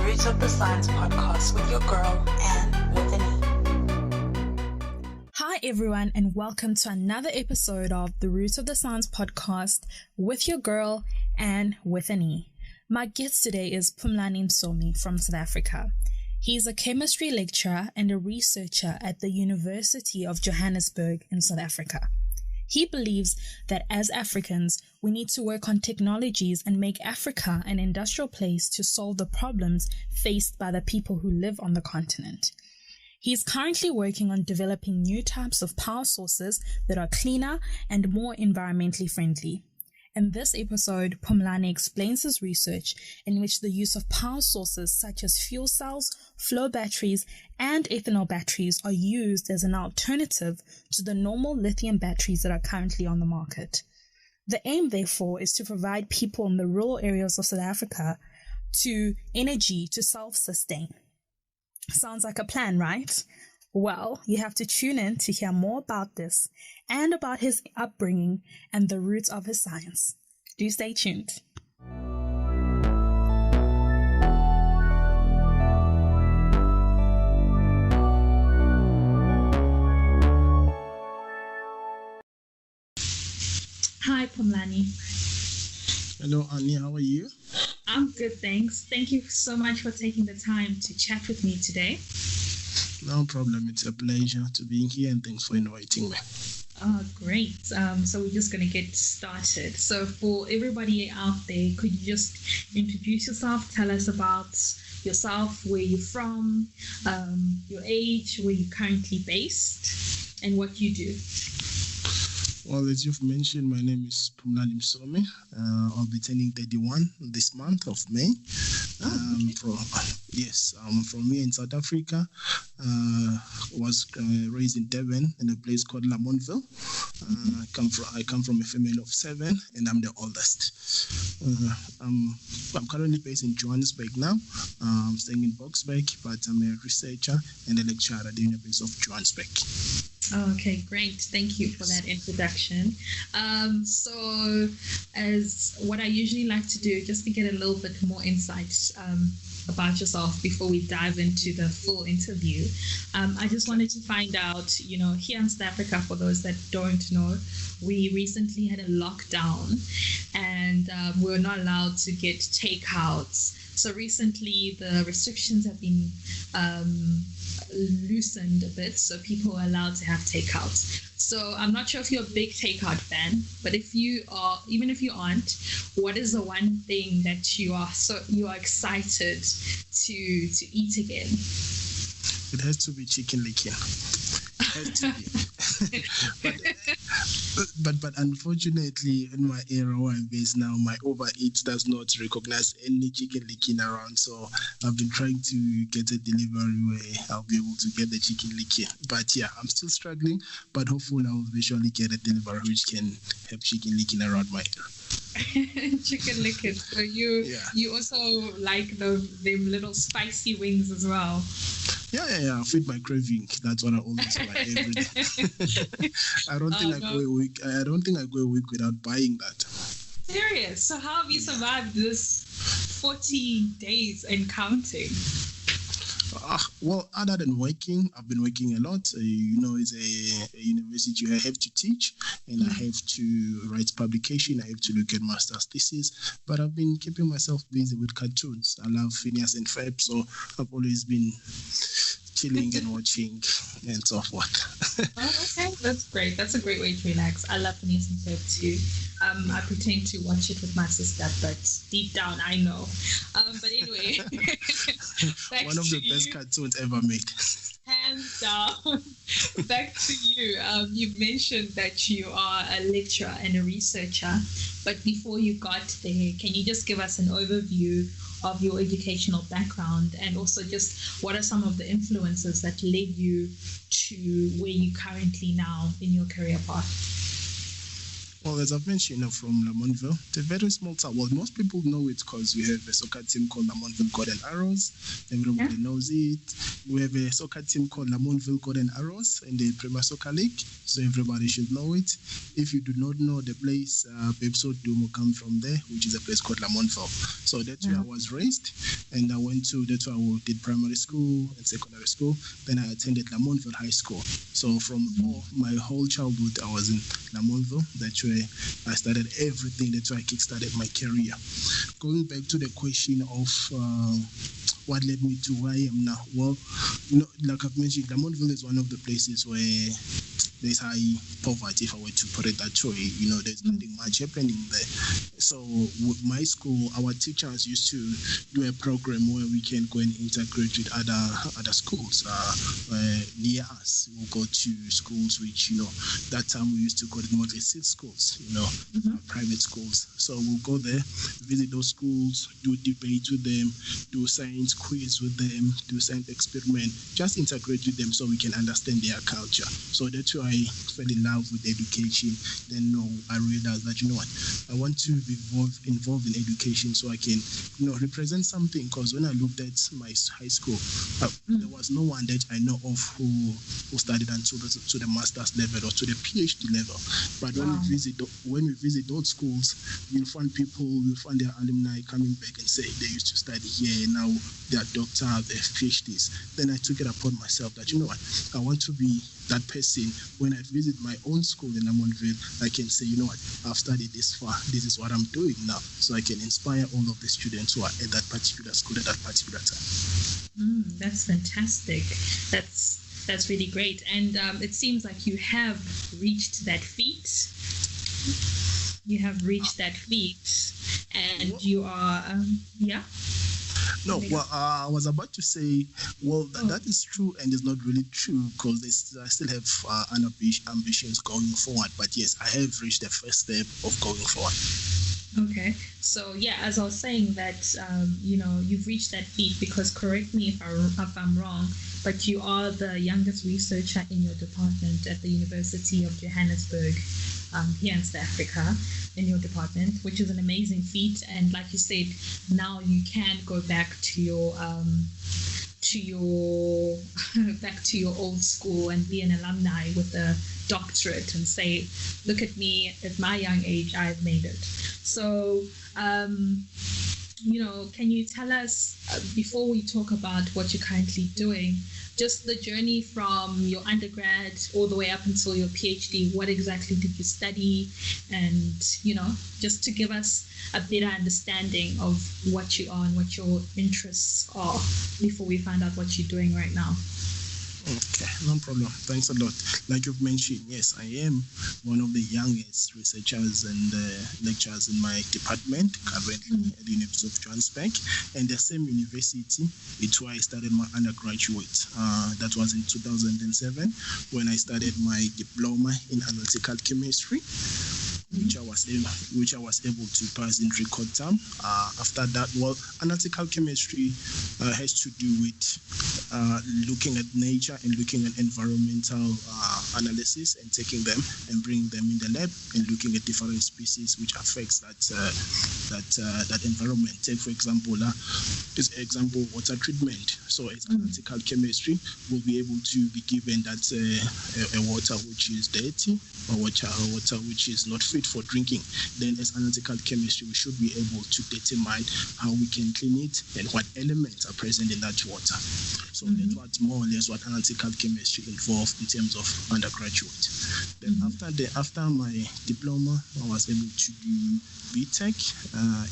Roots of the Science podcast with your girl, Anne with an E. Hi everyone, and welcome to another episode of the Roots of the Science podcast with your girl, Anne with an E. My guest today is Phumlani Msomi from South Africa. He's a chemistry lecturer and a researcher at the University of Johannesburg in South Africa. He believes that as Africans, we need to work on technologies and make Africa an industrial place to solve the problems faced by the people who live on the continent. He's currently working on developing new types of power sources that are cleaner and more environmentally friendly. In this episode, Phumlani explains his research in which the use of power sources such as fuel cells, flow batteries, and ethanol batteries are used as an alternative to the normal lithium batteries that are currently on the market. The aim, therefore, is to provide people in the rural areas of South Africa to energy to self-sustain. Sounds like a plan, right? Well, you have to tune in to hear more about this and about his upbringing and the roots of his science. Do stay tuned. Hi, Phumlani. Hello, Annie. How are you? I'm good, thanks. Thank you so much for taking the time to chat with me today. No problem. It's a pleasure to be here, and thanks for inviting me. Oh, great. So we're just going to get started. So for everybody out there, could you just introduce yourself? Tell us about yourself, where you're from, your age, where you're currently based, and what you do. Well, as you've mentioned, my name is Phumlani Msomi. I'll be turning 31 this month of May. I'm from here in South Africa. Was raised in Durban in a place called Lamontville. I come from a family of 7, and I'm the oldest. I'm currently based in Johannesburg now. I'm staying in Boksburg, but I'm a researcher and a lecturer at the University of Johannesburg. Okay, great. Thank you for that introduction. So as what I usually like to do, just to get a little bit more insight about yourself before we dive into the full interview, I just wanted to find out, here in South Africa, for those that don't know, we recently had a lockdown and we were not allowed to get takeouts. So recently the restrictions have been loosened a bit, so people are allowed to have takeouts. So I'm not sure if you're a big takeout fan, but if you are, even if you aren't, what is the one thing that you are excited to eat again? It has to be chicken licken. It has to be. but unfortunately, in my area where I'm based now, my overeat does not recognize any chicken licken around. So I've been trying to get a delivery where I'll be able to get the chicken licken. But yeah, I'm still struggling. But hopefully, I'll eventually get a delivery which can have chicken licken around my area. Chicken licken. So you also like them little spicy wings as well. Yeah. I feed my craving. That's what I always buy every day. I don't think I go a week without buying that. Serious? So how have you survived this 40 days and counting? Well, other than working, I've been working a lot. It's a university. I have to teach, and I have to write publication. I have to look at master's thesis. But I've been keeping myself busy with cartoons. I love Phineas and Ferb, so I've always been chilling and watching and so forth. Oh, okay, that's great. That's a great way to relax. I love Phineas and Ferb too. I pretend to watch it with my sister, but deep down I know. But anyway, one of the best cartoons ever made. Hands down. Back to you. You've mentioned that you are a lecturer and a researcher, but before you got there, can you just give us an overview of your educational background, and also just what are some of the influences that led you to where you currently now in your career path? Well, as I've mentioned, from Lamontville, it's a very small town. Well, most people know it because we have a soccer team called Lamontville Golden Arrows. Everybody knows it. We have a soccer team called Lamontville Golden Arrows in the Premier Soccer League, so everybody should know it. If you do not know the place, Pepso Dumo come from there, which is a place called Lamontville. So that's where I was raised, and that's where I did primary school and secondary school. Then I attended Lamontville High School. So from my whole childhood, I was in Lamontville. That's where I started everything. That's why I kickstarted my career. Going back to the question of what led me to where I am now. Well, like I've mentioned, Lamontville is one of the places where there's high poverty, if I were to put it that way. There's nothing much happening there. So with my school, our teachers used to do a program where we can go and integrate with other schools near us. We'll go to schools which, that time we used to call it model schools, private schools. So we'll go there, visit those schools, do debate with them, do science quiz with them, do science experiment, just integrate with them so we can understand their culture. So that's why I fell in love with education. Then I realized that, I want to be involved in education so I can, represent something. Because when I looked at my high school, there was no one that I know of who studied until to the master's level or to the PhD level. But when we visit those schools, you'll find their alumni coming back and say they used to study here, now they are doctors, they have PhDs. Then I took it upon myself that, I want to be that person. When I visit my own school in Lamontville, I can say, I've studied this far. This is what I'm doing now. So I can inspire all of the students who are at that particular school at that particular time. That's fantastic. That's really great. And it seems like you have reached that feat. And you are, No, well, I was about to say, that is true and it's not really true because I still have ambitions going forward. But yes, I have reached the first step of going forward. Okay, so as I was saying that, you've reached that feat because, correct me if I'm wrong, but you are the youngest researcher in your department at the University of Johannesburg, here in South Africa, in your department, which is an amazing feat. And like you said, now you can go back to your back to your old school and be an alumni with a doctorate and say, look at me, at my young age, I've made it. So, can you tell us, before we talk about what you're currently doing, just the journey from your undergrad all the way up until your PhD, what exactly did you study? And, just to give us a better understanding of what you are and what your interests are before we find out what you're doing right now. Okay, no problem. Thanks a lot. Like you've mentioned, yes, I am one of the youngest researchers and lecturers in my department, currently at the University of Johannesburg. And the same university, it's where I started my undergraduate. That was in 2007 when I started my diploma in analytical chemistry, which I was able to pass in record time. After that, analytical chemistry has to do with looking at nature and looking at environmental analysis and taking them and bringing them in the lab and looking at different species which affects that environment. Take for example, water treatment. So as analytical chemistry, we'll be able to be given that a water which is dirty or water which is not fit for drinking. Then as analytical chemistry, we should be able to determine how we can clean it and what elements are present in that water. So that's what's more or less what analytical chemistry involved in terms of undergraduate. Then after my diploma, I was able to do BTech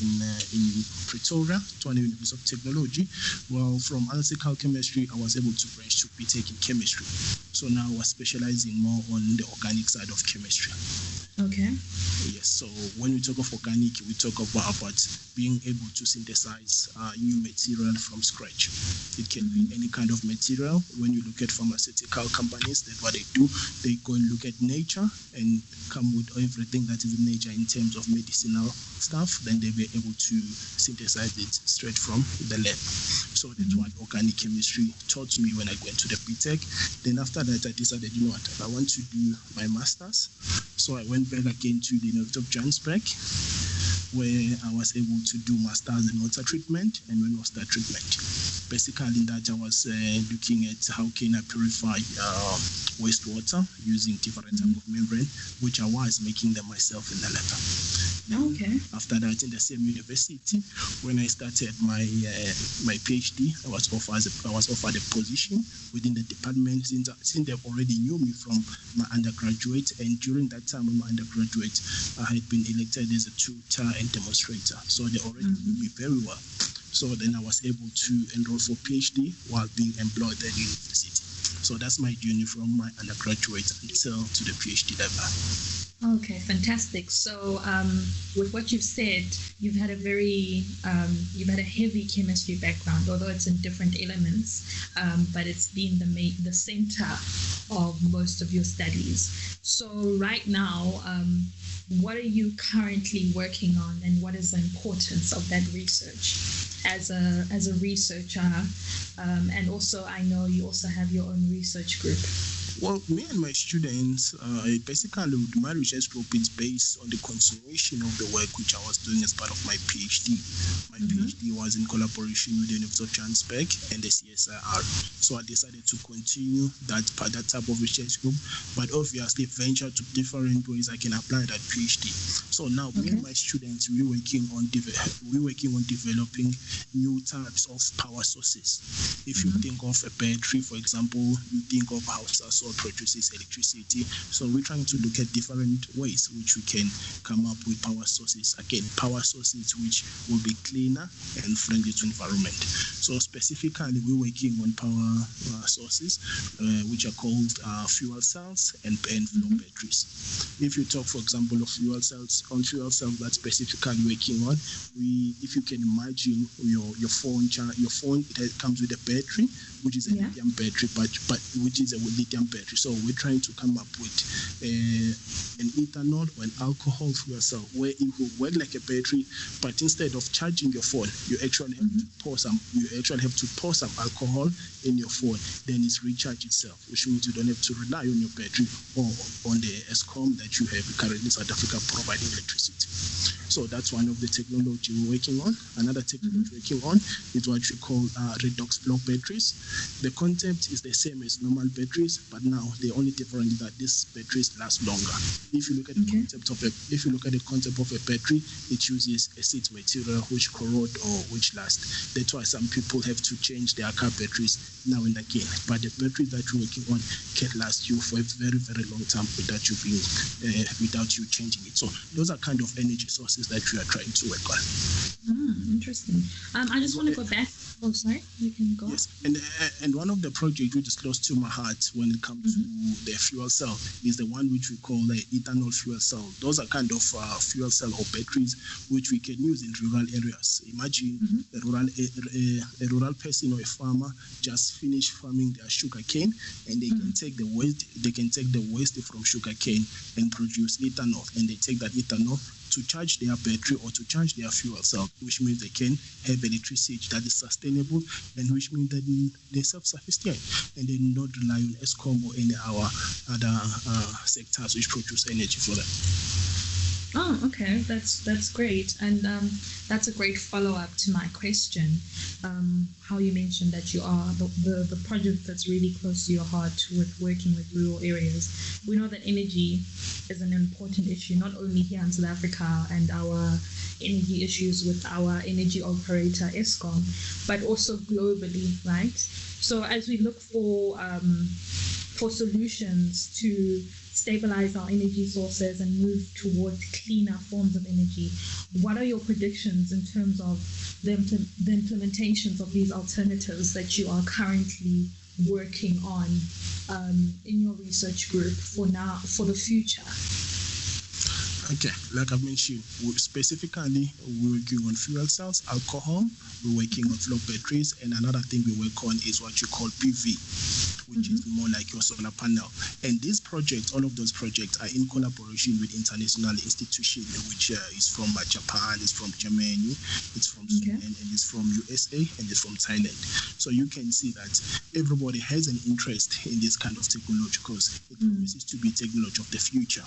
in Pretoria, Tshwane University of Technology. Well, from analytical chemistry, I was able to branch to BTech in chemistry. So now I was specializing more on the organic side of chemistry. Okay. Yes, so when we talk of organic, we talk about being able to synthesize new material from scratch. It can be any kind of material. When you look at pharmaceutical companies, that's what they do. They go and look at nature and come with everything that is in nature in terms of medicinal stuff. Then they'll be able to synthesize it straight from the lab. So that's what organic chemistry taught me when I went to the BTech. Then after that, I decided, you know what, I want to do my master's. So I went back again to the University of Johannesburg, where I was able to do masters in water treatment and wastewater treatment. Basically, in that I was looking at how can I purify wastewater using different type of membrane, which I was making them myself in the lab. Okay. After that, in the same university, when I started my my PhD, I was offered a position within the department since they already knew me from my undergraduate, and during that time of my undergraduate, I had been elected as a tutor and demonstrator, so they already knew me very well. So then I was able to enroll for PhD while being employed at the university. So that's my journey from my undergraduate until to the PhD level. Okay, fantastic. So, with what you've said, you've had a heavy chemistry background, although it's in different elements, but it's been the center of most of your studies. So, right now, what are you currently working on, and what is the importance of that research as a researcher? And also, I know you also have your own research group. Well, me and my students, basically my research group is based on the continuation of the work which I was doing as part of my PhD. My PhD was in collaboration with the University of Johannesburg and the CSIR. So I decided to continue that type of research group, but obviously venture to different ways I can apply that PhD. So now me and my students, we're working on developing new types of power sources. If you think of a battery, for example, you think of how solar produces electricity. So we're trying to look at different ways which we can come up with power sources. Again, power sources which will be cleaner and friendly to environment. So specifically, we're working on power sources which are called fuel cells and flow batteries. If you talk, for example, of fuel cells, that's specifically working on, if you can imagine your phone, it comes with a battery, which is a lithium battery, but which is a lithium battery. So we're trying to come up with an ethanol or an alcohol fuel cell where it will work like a battery, but instead of charging your phone, you actually have to pour some alcohol in your phone, then it's recharge itself, which means you don't have to rely on your battery or on the ESCOM that you have currently in South Africa providing electricity. So that's one of the technology we're working on. Another technology we're working on is what we call redox flow batteries. The concept is the same as normal batteries, but now the only difference is that these batteries last longer. If you look at the concept of a battery, it uses acid material which corrode or which last. That's why some people have to change their car batteries now and again. But the batteries that you're working on can last you for a very, very long time without you changing it. So those are kind of energy sources that we are trying to work on. Interesting. I just want to go back. Oh, sorry. You can go. Yes, and one of the projects which is close to my heart when it comes to the fuel cell is the one which we call the ethanol fuel cell. Those are kind of fuel cell or batteries which we can use in rural areas. Imagine a rural person or a farmer just finished farming their sugar cane, and they can take the waste. They can take the waste from sugar cane and produce ethanol, and they take that ethanol to charge their battery or to charge their fuel cell, which means they can have electricity that is sustainable, and which means that they're self-sufficient and they do not rely on ESCOM or any other sectors which produce energy for them. Oh, okay, that's great, and that's a great follow-up to my question. How you mentioned that you are the project that's really close to your heart with working with rural areas. We know that energy is an important issue, not only here in South Africa and our energy issues with our energy operator ESCOM, but also globally, right? So as we look for solutions to stabilize our energy sources and move towards cleaner forms of energy, what are your predictions in terms of the implementations of these alternatives that you are currently working on in your research group for the future? Okay, like I mentioned, specifically we're working on fuel cells, alcohol, we're working on flow batteries, and another thing we work on is what you call PV, which is more like your solar panel. And these projects, all of those projects are in collaboration with international institutions, which is from Japan, it's from Germany, it's from Sweden, and it's from USA, and it's from Thailand. So you can see that everybody has an interest in this kind of technology because it promises to be technology of the future.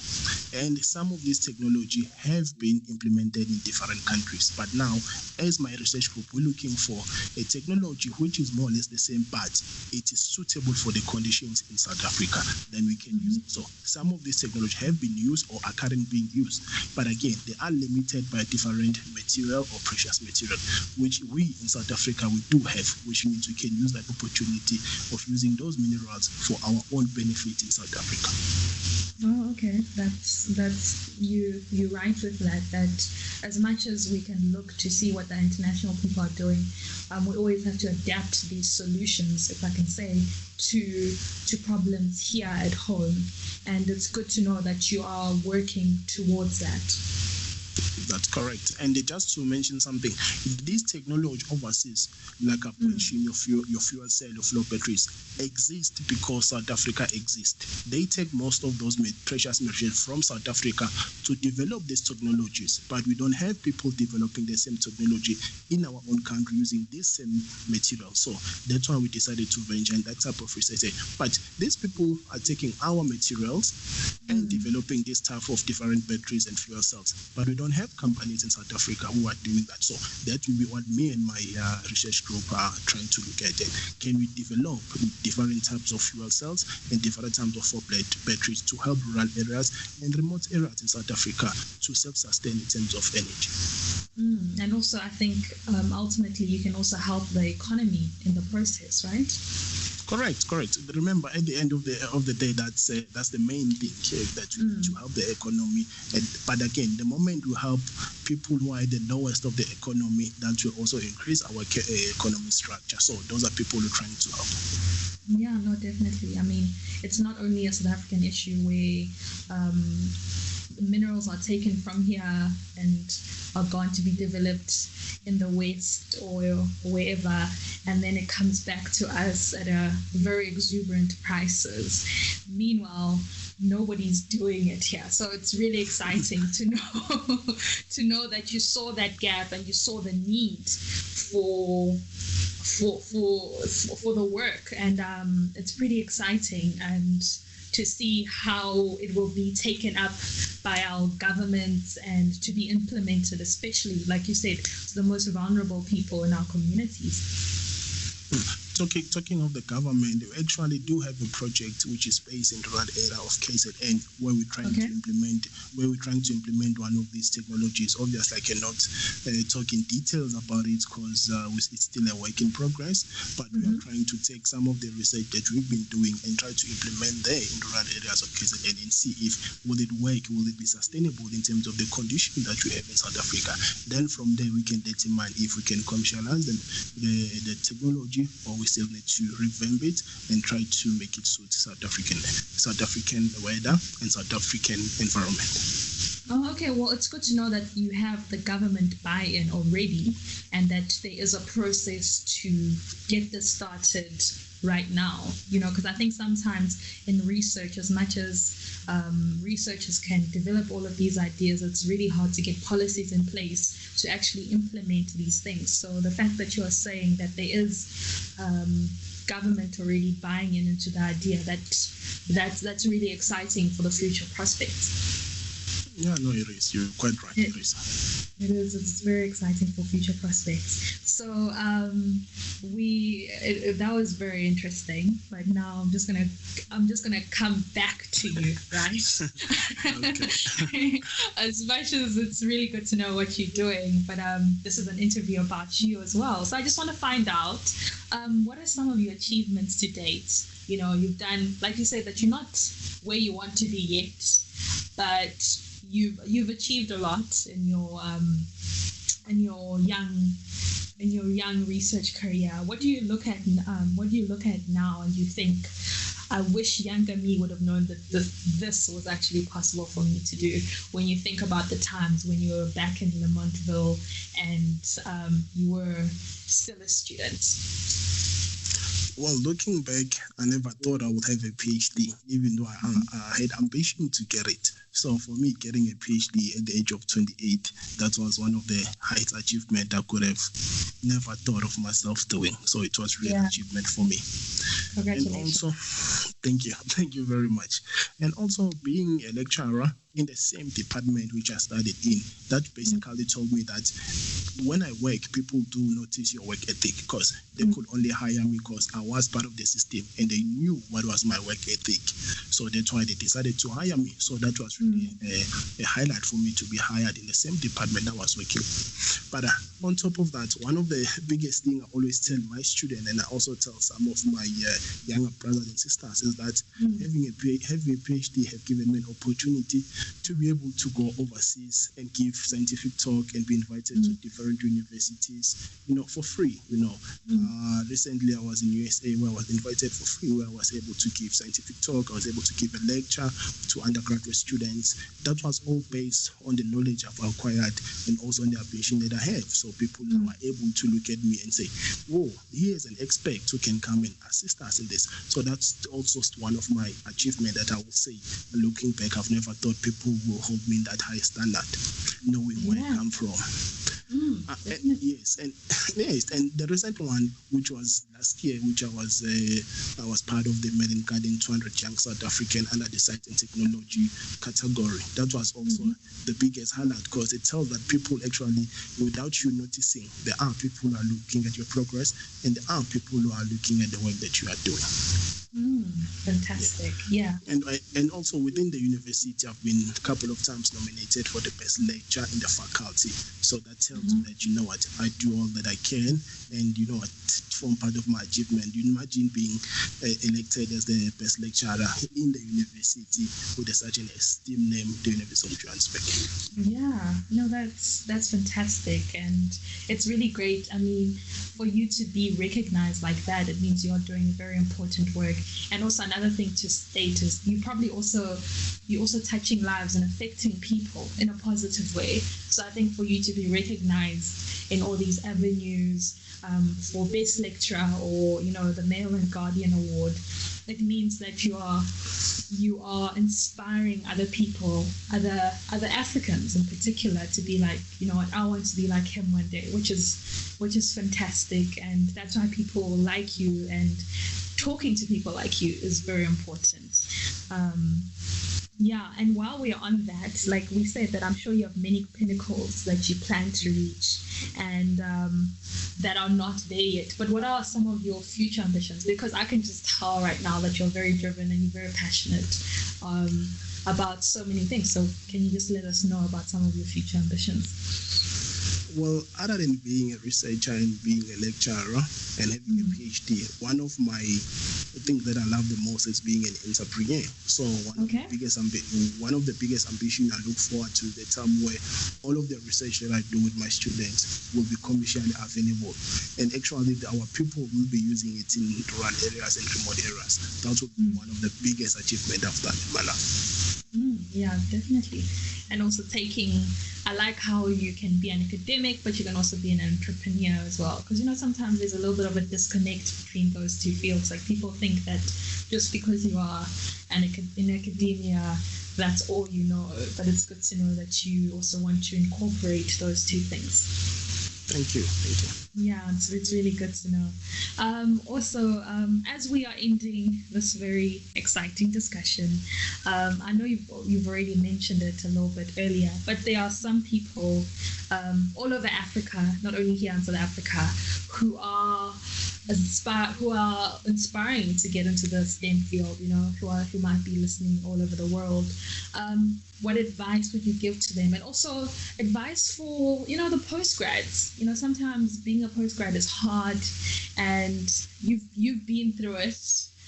And some of this technology have been implemented in different countries. But now, as my research group, we're looking for a technology which is more or less the same, but it is suitable for the conditions in South Africa. Then we can use it. So some of these technology have been used or are currently being used. But again, they are limited by different material or precious material, which we in South Africa, we do have, which means we can use that opportunity of using those minerals for our own benefit in South Africa. Oh, okay. That's you're right with that. That as much as we can look to see what the international people are doing, we always have to adapt these solutions, if I can say, to problems here at home. And it's good to know that you are working towards that. That's correct. And just to mention something, this technology overseas, like I mentioned, your fuel cell, your flow batteries, exist because South Africa exists. They take most of those precious materials from South Africa to develop these technologies, but we don't have people developing the same technology in our own country using this same material. So that's why we decided to venture in that type of research. But these people are taking our materials and developing this type of different batteries and fuel cells, but we don't have companies in South Africa who are doing that. So that will be what me and my research group are trying to look at. Can we develop different types of fuel cells and different types of batteries to help rural areas and remote areas in South Africa to self-sustain in terms of energy? And also, I think ultimately you can also help the economy in the process, right? Correct. Remember, at the end of the day, that's the main thing that we need to help the economy. But again, the moment we help people who are at the lowest of the economy, that will also increase our economic structure. So those are people we're trying to help. Yeah, no, definitely. I mean, it's not only a South African issue where minerals are taken from here and are going to be developed in the West or wherever, and then it comes back to us at a very exuberant prices. Meanwhile, nobody's doing it here. So it's really exciting to know that you saw that gap and you saw the need for the work, and it's pretty exciting, and to see how it will be taken up by our governments and to be implemented, especially, like you said, to the most vulnerable people in our communities. Talking of the government, we actually do have a project which is based in the rural area of KZN, where we're trying to implement one of these technologies. Obviously, I cannot talk in details about it because it's still a work in progress. But we are trying to take some of the research that we've been doing and try to implement there in the rural areas of KZN and see if will it work, will it be sustainable in terms of the condition that we have in South Africa. Then from there we can determine if we can commercialize the technology, or we still need to revamp it and try to make it suit South African weather and South African environment. Oh, okay. Well, it's good to know that you have the government buy-in already, and that there is a process to get this started right now. Because I think sometimes in research, as much as researchers can develop all of these ideas, it's really hard to get policies in place to actually implement these things. So the fact that you are saying that there is government already buying into the idea, that's really exciting for the future prospects. Yeah, no, it is. You're quite right. It is. It is. It's very exciting for future prospects. So that was very interesting. But now I'm just gonna come back to you, right? Okay. As much as it's really good to know what you're doing, but this is an interview about you as well. So I just want to find out what are some of your achievements to date. You've done, like you said, that you're not where you want to be yet, but you've achieved a lot in your young research career. What do you look at now and you think, I wish younger me would have known that this was actually possible for me to do, when you think about the times when you were back in Lamontville and you were still a student? Well, looking back, I never thought I would have a PhD, even though I had ambition to get it. So for me, getting a PhD at the age of 28, that was one of the highest achievement I could have never thought of myself doing. So it was really an achievement for me. Congratulations. And also, thank you very much. And also being a lecturer in the same department which I studied in, that basically told me that when I work, people do notice your work ethic, because they could only hire me because I was part of the system and they knew what was my work ethic. So that's why they decided to hire me. So that was really a highlight for me to be hired in the same department I was working. But on top of that, one of the biggest things I always tell my students, and I also tell some of my younger brothers and sisters, is that having a PhD have given me an opportunity to be able to go overseas and give scientific talk and be invited to different universities, for free. Recently I was in USA, where I was invited for free, where I was able to give scientific talk. I was able to give a lecture to undergraduate students. That was all based on the knowledge I've acquired and also on the ambition that I have. So people now are able to look at me and say, whoa, here's an expert who can come and assist us in this. So that's also one of my achievements that I would say, looking back, I've never thought people will hold me in that high standard, knowing where I come from. And the recent one, which was last year, which I was part of the Melon Garden 200 Young South African under the Science and Technology category. That was also the biggest highlight, because it tells that people actually, without you noticing, there are people who are looking at your progress, and there are people who are looking at the work that you are doing. Fantastic. Yeah. And also within the university, I've been a couple of times nominated for the best lecture in the faculty. So that tells me that, I do all that I can, and form part of my achievement. You imagine being elected as the best lecturer in the university with such an esteemed name, the University of Johannesburg. Yeah, no, that's fantastic, and it's really great. I mean, for you to be recognized like that, it means you're doing very important work. And also another thing to state is you're also touching lives and affecting people in a positive way. So I think for you to be recognized in all these avenues, for best lecturer or the Mail and Guardian Award, it means that you are inspiring other people, other Africans in particular, to be like, I want to be like him one day, which is fantastic. And that's why people like you, and talking to people like you is very important. And while we're on that, like we said, that I'm sure you have many pinnacles that you plan to reach, and that are not there yet. But what are some of your future ambitions? Because I can just tell right now that you're very driven and you're very passionate about so many things. So can you just let us know about some of your future ambitions? Well, other than being a researcher and being a lecturer and having a PhD, one of my things that I love the most is being an entrepreneur. So one of the biggest ambitions I look forward to the time where all of the research that I do with my students will be commercially available, and actually our people will be using it in rural areas and remote areas. That would be one of the biggest achievements I've done in my life. Yeah, definitely. And also I like how you can be an academic, but you can also be an entrepreneur as well. Because, sometimes there's a little bit of a disconnect between those two fields. Like, people think that just because you are in academia, that's all you know. But it's good to know that you also want to incorporate those two things. Thank you. Yeah, it's really good to know. Also, as we are ending this very exciting discussion, I know you've already mentioned it a little bit earlier, but there are some people all over Africa, not only here in South Africa, who are inspiring to get into the STEM field, who might be listening all over the world. What advice would you give to them? And also advice for, the postgrads. Sometimes being a postgrad is hard, and you've been through it.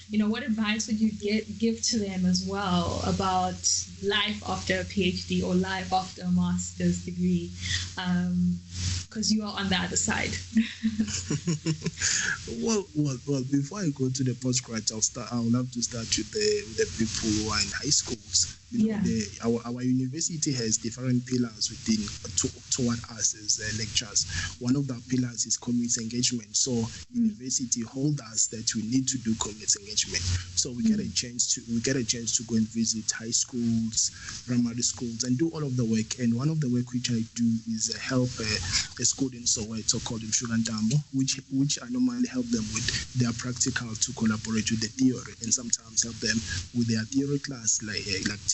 what advice would you give to them as well about life after a PhD or life after a master's degree? Because you are on the other side. well, before I go to the postgrad, I would love to start with the people who are in high schools. Our university has different pillars within toward us as lecturers. One of the pillars is community engagement. So university hold us that we need to do community engagement. So we get a chance to go and visit high schools, primary schools, and do all of the work. And one of the work which I do is help a school in Soweto called Mshurandamo, which I normally help them with their practical to collaborate with the theory, and sometimes help them with their theory class like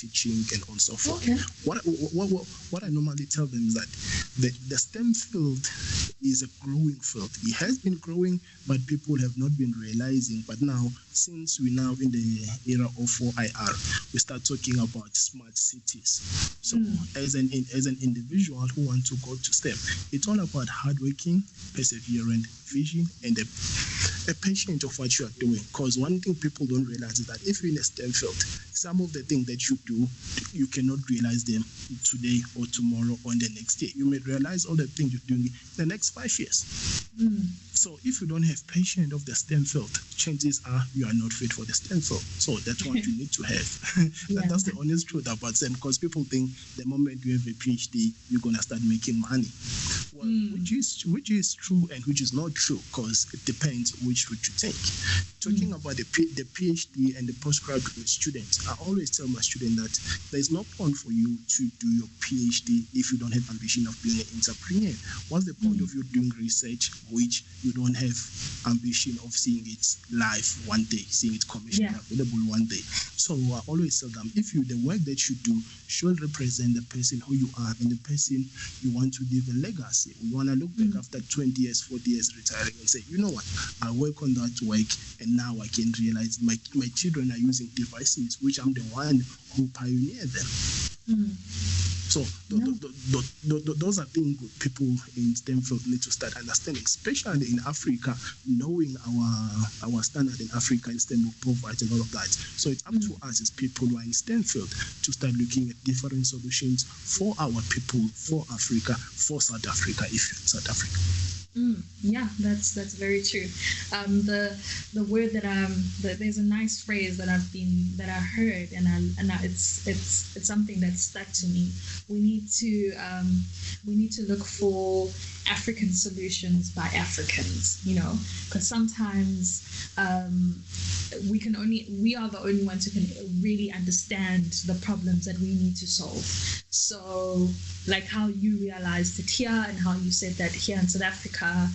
teaching and on so forth. Okay. What I normally tell them is that the STEM field is a growing field. It has been growing, but people have not been realizing. But now, since we're now in the era of 4IR, we start talking about smart cities. So as an individual who wants to go to STEM, it's all about hardworking, persevering, vision, and a patient of what you are doing. Because one thing people don't realize is that if you're in a STEM field, some of the things that you do, you cannot realize them today or tomorrow or the next day. You may realize all the things you're doing in the next 5 years. So if you don't have patience of the STEM field, chances are you are not fit for the STEM field. So that's what you need to have. That's the honest truth about STEM, because people think the moment you have a PhD, you're going to start making money. Well, which is true and which is not true, because it depends which route you take. Talking about the PhD and the postgraduate students, I always tell my students that there's no point for you to do your PhD if you don't have ambition of being an entrepreneur. What's the point of you doing research which you don't have ambition of seeing it live one day, seeing it commercially available one day? So I always tell them, if the work that you do should represent the person who you are and the person you want to leave a legacy. We want to look back after 20 years, 40 years retiring and say, you know what, I work on that work and now I can realize my children are using devices which I'm the one who pioneered them. So those are things people in STEM field need to start understanding, especially in Africa, knowing our standard in Africa in STEM will provide and all of that. So it's up to us as people who are in STEM field to start looking at different solutions for our people, for Africa, for South Africa, if you're in South Africa. Yeah, that's very true. The word that there's a nice phrase that I heard, and it's something that stuck to me. We need to look for African solutions by Africans, because sometimes we are the only ones who can really understand the problems that we need to solve. So like how you realized it here and how you said that here in South Africa,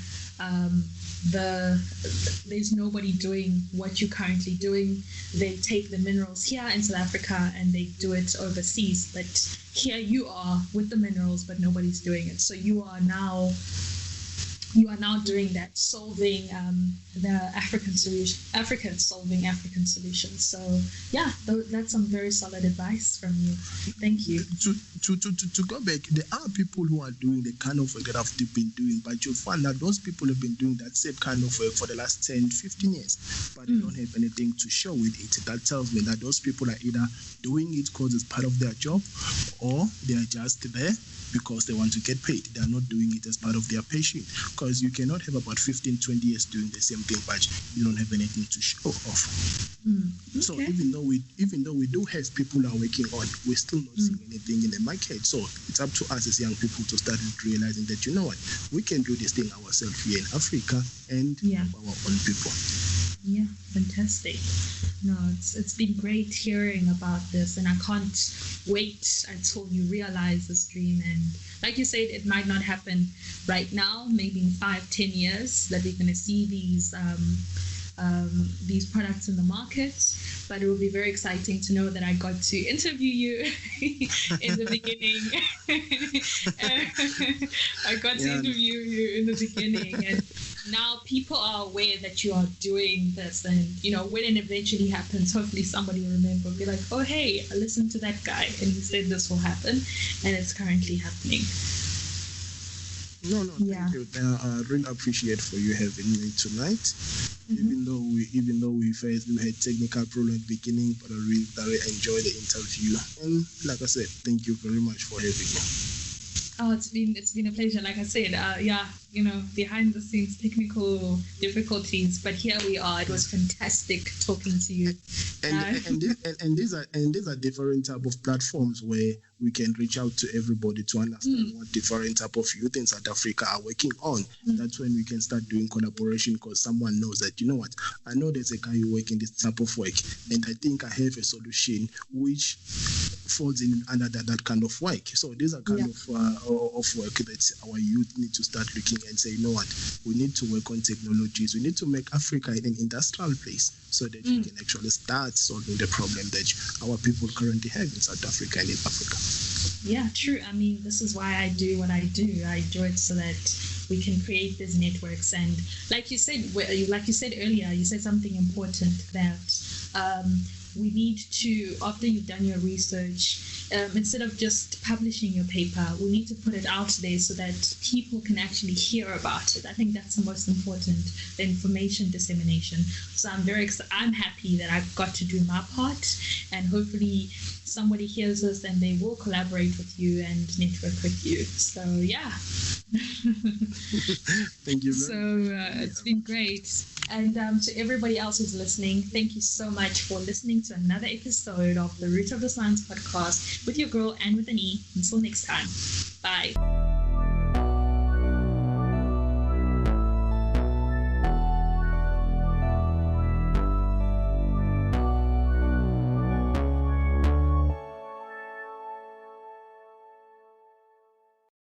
there's nobody doing what you're currently doing. They take the minerals here in South Africa and they do it overseas, but here you are with the minerals, but nobody's doing it. So you are now doing that, solving the African solution, Africans solving African solutions. So yeah, that's some very solid advice from you. Thank you. To go back, there are people who are doing the kind of work that they've been doing, but you'll find that those people have been doing that same kind of work for the last 10, 15 years, but they don't have anything to show with it. That tells me that those people are either doing it because it's part of their job, or they are just there because they want to get paid. They are not doing it as part of their passion, because you cannot have about 15, 20 years doing the same thing, but you don't have anything to show off. Okay. So even though we do have people who are working on, we're still not seeing anything in the market. So it's up to us as young people to start realizing that, you know what, we can do this thing ourselves here in Africa and our own people. Yeah, fantastic. No, it's been great hearing about this, and I can't wait until you realize this dream. And like you said, it might not happen right now, maybe in 5-10 years that we're going to see these products in the market, but it will be very exciting to know that I got to interview you in the beginning. I got to interview you in the beginning, and now people are aware that you are doing this, and when it eventually happens, hopefully somebody will remember, be like, oh hey, I listened to that guy and he said this will happen, and it's currently happening. No, thank you. I really appreciate for you having me tonight. Even though we even though we had technical problem at the beginning, but I really enjoyed the interview. And like I said, thank you very much for having me. Oh, it's been a pleasure. Like I said, behind the scenes technical difficulties, but here we are. It was fantastic talking to you. And these are different type of platforms where we can reach out to everybody to understand what different type of youth in South Africa are working on. That's when we can start doing collaboration, because someone knows that, you know what, I know there's a guy who working this type of work, and I think I have a solution which falls in under that kind of work. So these are kind of work that our youth need to start looking and say, you know what, we need to work on technologies. We need to make Africa an industrial place so that we can actually start solving the problem that our people currently have in South Africa and in Africa. Yeah, true. I mean, this is why I do what I do. I do it so that we can create these networks. And like you said earlier, you said something important that we need to, after you've done your research, instead of just publishing your paper, we need to put it out there so that people can actually hear about it. I think that's the most important, the information dissemination. So I'm happy that I've got to do my part, and hopefully somebody hears us and they will collaborate with you and network with you. So yeah. Thank you. It's been great. And to everybody else who's listening, thank you so much for listening to another episode of the Root of the Science podcast with your girl and with an E. Until next time. Bye.